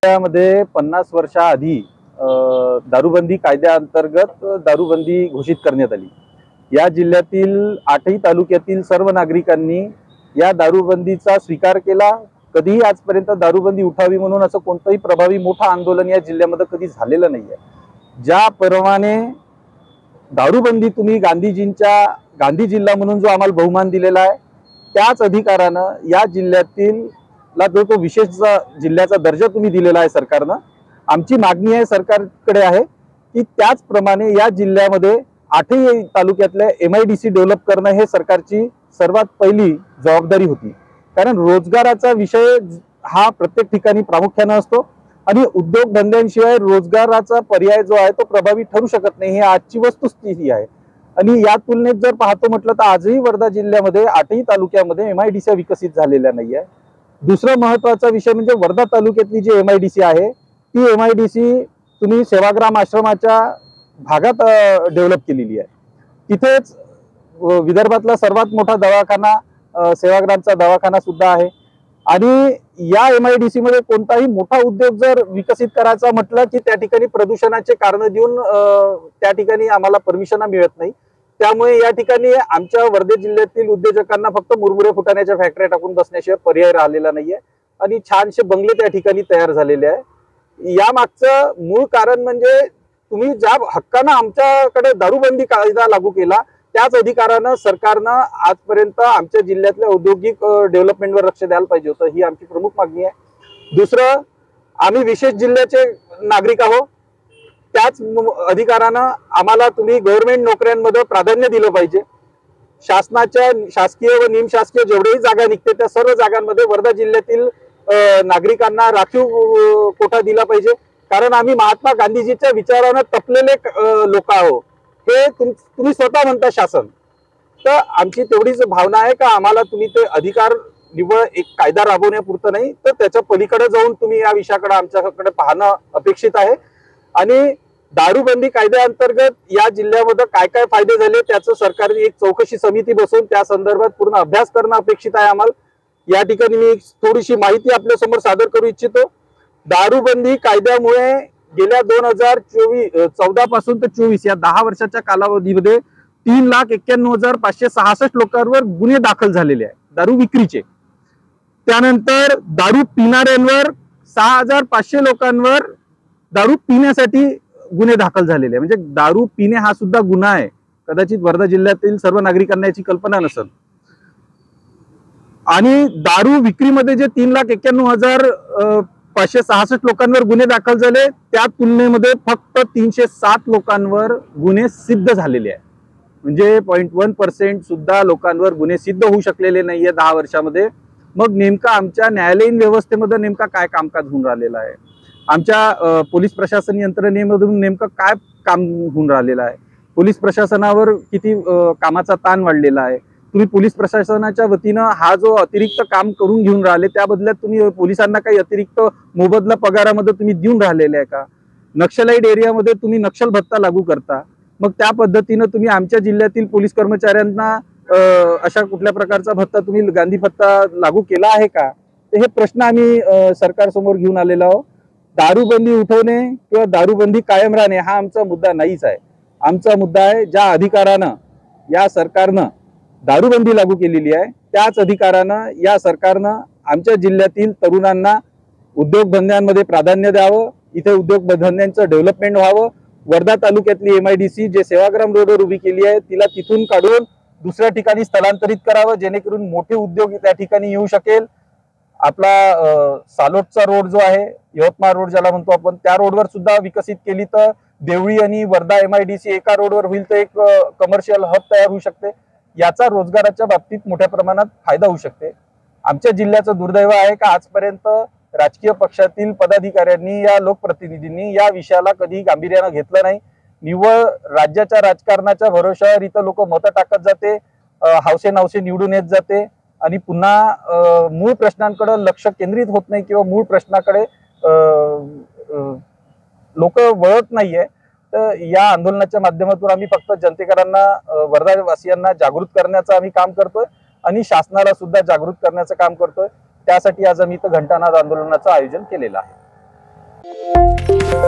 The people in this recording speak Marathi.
जिल्ह्यामध्ये 50 वर्षाआधी दारूबंदी कायद्याअंतर्गत दारूबंदी घोषित करण्यात आली। या जिल्ह्यातील 8ही तालुक्यातील सर्व नागरिकांनी या दारूबंदीचा स्वीकार केला। कधीही आजपर्यंत दारूबंदी उठावी म्हणून असं कोणतंही प्रभावी मोठं आंदोलन या जिल्ह्यामध्ये कधी झालेलं नाहीये। ज्याप्रमाणे दारूबंदी तुम्ही गांधी जिल्हा म्हणून जो आम्हाला बहुमान दिलेला आहे, त्याच अधिकारानं या जिल्ह्यातील जो विशेष जिल्ह्याचा दर्जा तुम्ही दिलेला आहे सरकारनं, आमची मागणी आहे सरकारकडे आहे की त्याचप्रमाणे या जिल्ह्यामध्ये 8ही तालुक्यातल्या MIDC डेव्हलप करणं हे सरकारची सर्वात पहिली जबाबदारी होती। कारण रोजगाराचा विषय हा प्रत्येक ठिकाणी प्रामुख्याने असतो आणि उद्योग धंद्यांशिवाय रोजगाराचा पर्याय जो आहे तो प्रभावी ठरू शकत नाही, ही आजची वस्तुस्थिती आहे। आणि या तुलनेत जर पाहतो म्हटलं तर आजही वर्धा जिल्ह्यामध्ये 8ही तालुक्यामध्ये MIDC विकसित झालेल्या नाहीये। दुसरा महत्त्वाचा विषय म्हणजे वर्धा तालुक्यातली जी MIDC आहे ती MIDC तुम्ही सेवाग्राम आश्रमाच्या भागात डेव्हलप केलेली आहे। तिथेच विदर्भातला सर्वात मोठा दवाखाना सेवाग्रामचा दवाखाना सुद्धा आहे। आणि या MIDC मध्ये कोणताही मोठा उद्योग जर विकसित करायचा म्हटलं की त्या ठिकाणी प्रदूषणाचे कारण देऊन त्या ठिकाणी आम्हाला परमिशन मिळत नाही। त्यामुळे या ठिकाणी आमच्या वर्धा जिल्ह्यातील उद्योजकांना फक्त मुरमुरे फुटाण्याच्या फॅक्टऱ्या टाकून बसण्याशिवाय पर्याय राहिलेला नाहीये आणि छानसे बंगले त्या ठिकाणी तयार झालेले आहे। या मागचं मूळ कारण म्हणजे तुम्ही ज्या हक्कानं आमच्याकडे दारूबंदी कायदा लागू केला त्याच अधिकारानं सरकारनं आजपर्यंत आमच्या जिल्ह्यातल्या औद्योगिक डेव्हलपमेंटवर लक्ष द्यायला पाहिजे होतं, ही आमची प्रमुख मागणी आहे। दुसरं, आम्ही विशेष जिल्ह्याचे नागरिक आहोत, त्याच अधिकारानं आम्हाला तुम्ही गव्हर्नमेंट नोकऱ्यांमध्ये प्राधान्य दिलं पाहिजे। शासनाच्या शासकीय व निमशासकीय जेवढेही जागा निघते त्या सर्व जागांमध्ये वर्धा जिल्ह्यातील नागरिकांना राखीव कोटा दिला पाहिजे। कारण आम्ही महात्मा गांधीजीच्या विचारानं तपलेले लोक आहोत, हे तुम्ही स्वतः म्हणता शासन। तर आमची तेवढीच भावना आहे का आम्हाला तुम्ही ते अधिकार निव्वळ एक कायदा राबवण्यापुरतं नाही तर त्याच्या पलीकडे जाऊन तुम्ही या विषयाकडे आमच्याकडे पाहणं अपेक्षित आहे। आणि दारूबंदी कायद्याअंतर्गत या जिल्ह्यामध्ये काय काय फायदे झाले त्याचं सरकारने एक चौकशी समिती बसवून त्या संदर्भात पूर्ण अभ्यास करणं अपेक्षित आहे आम्हाला। या ठिकाणी मी थोडीशी माहिती आपल्या समोर सादर करू इच्छितो। दारूबंदी कायद्यामुळे गेल्या 2014 पासून ते 24 या 10 वर्षाच्या कालावधीमध्ये 3,91,566 लोकांवर गुन्हे दाखल झालेले आहेत दारू विक्रीचे। त्यानंतर दारू पिणाऱ्यांवर 6,500 लोकांवर दारू पिण्यासाठी गुन्हे दाखल झालेले आहे। म्हणजे दारू पिणे हा सुद्धा गुन्हा आहे, कदाचित वर्धा जिल्ह्यातील सर्व नागरिकांना याची कल्पना नसेल। आणि दारू विक्रीमध्ये जे 3,91,566 लोकांवर गुन्हे दाखल झाले त्या तुलनेमध्ये फक्त 307 लोकांवर गुन्हे सिद्ध झालेले आहे। म्हणजे 0.1% सुद्धा लोकांवर गुन्हे सिद्ध होऊ शकलेले नाहीये 10 वर्षामध्ये। मग नेमका आमच्या न्यायालयीन व्यवस्थेमध्ये नेमका काय कामकाज होऊन राहिलेलं आहे, आमच्या पोलीस प्रशासन यंत्रणेमधून नेमकं काय काम होऊन राहिलेलं आहे, पोलीस प्रशासनावर किती कामाचा ताण वाढलेला आहे, तुम्ही पोलीस प्रशासनाच्या वतीनं हा जो अतिरिक्त काम करून घेऊन राहिले त्या बदल्यात तुम्ही पोलिसांना काही अतिरिक्त मोबदला पगारामध्ये तुम्ही देऊन राहिलेले आहे का? नक्षलाईट एरियामध्ये तुम्ही नक्षल भत्ता लागू करता, मग त्या पद्धतीनं तुम्ही आमच्या जिल्ह्यातील पोलीस कर्मचाऱ्यांना अशा कुठल्या प्रकारचा भत्ता तुम्ही गांधी भत्ता लागू केला आहे का? तर हे प्रश्न आम्ही सरकारसमोर घेऊन आलेलो आहोत। दारूबंदी उठवणे किंवा दारूबंदी कायम राहणे हा आमचा मुद्दा नाहीच आहे। आमचा मुद्दा आहे ज्या अधिकारानं या सरकारनं दारूबंदी लागू केलेली आहे त्याच अधिकारानं या सरकारनं आमच्या जिल्ह्यातील तरुणांना उद्योगधंद्यांमध्ये प्राधान्य द्यावं, इथे उद्योगधंद्यांचं डेव्हलपमेंट व्हावं। वर्धा तालुक्यातली MIDC जे सेवाग्राम रोडवर उभी केली आहे तिला तिथून काढून दुसऱ्या ठिकाणी स्थलांतरित करावं जेणेकरून मोठे उद्योग त्या ठिकाणी येऊ शकेल। आपला सालोटचा रोड जो आहे, यवतमाळ रोड ज्याला म्हणतो आपण, त्या रोडवर सुद्धा विकसित केली तर देवळी आणि वर्धा MIDC एका रोडवर होईल तर एक कमर्शियल हब तयार होऊ शकते। याचा रोजगाराच्या बाबतीत मोठ्या प्रमाणात फायदा होऊ शकते। आमच्या जिल्ह्याचं दुर्दैव आहे का आजपर्यंत राजकीय पक्षातील पदाधिकाऱ्यांनी या लोकप्रतिनिधींनी या विषयाला कधी गांभीर्यानं घेतलं नाही। निव्वळ राज्याच्या राजकारणाच्या भरोशावर इथं लोक मतं टाकत जाते, हौसे निवडून येत जाते आणि पुन्हा मूळ प्रश्नांकडे लक्ष केंद्रित होत नाही किंवा मूळ प्रश्नाकडे लोक वळत नाहीये। तर या आंदोलनाच्या माध्यमातून आम्ही फक्त जनतेकरांना वर्धावासियांना जागृत करण्याचं आम्ही काम करतोय आणि शासनाला सुद्धा जागृत करण्याचं काम करतोय। त्यासाठी आज आम्ही इथं घंटानाद आंदोलनाचं आयोजन केलेलं आहे। धन्यवाद.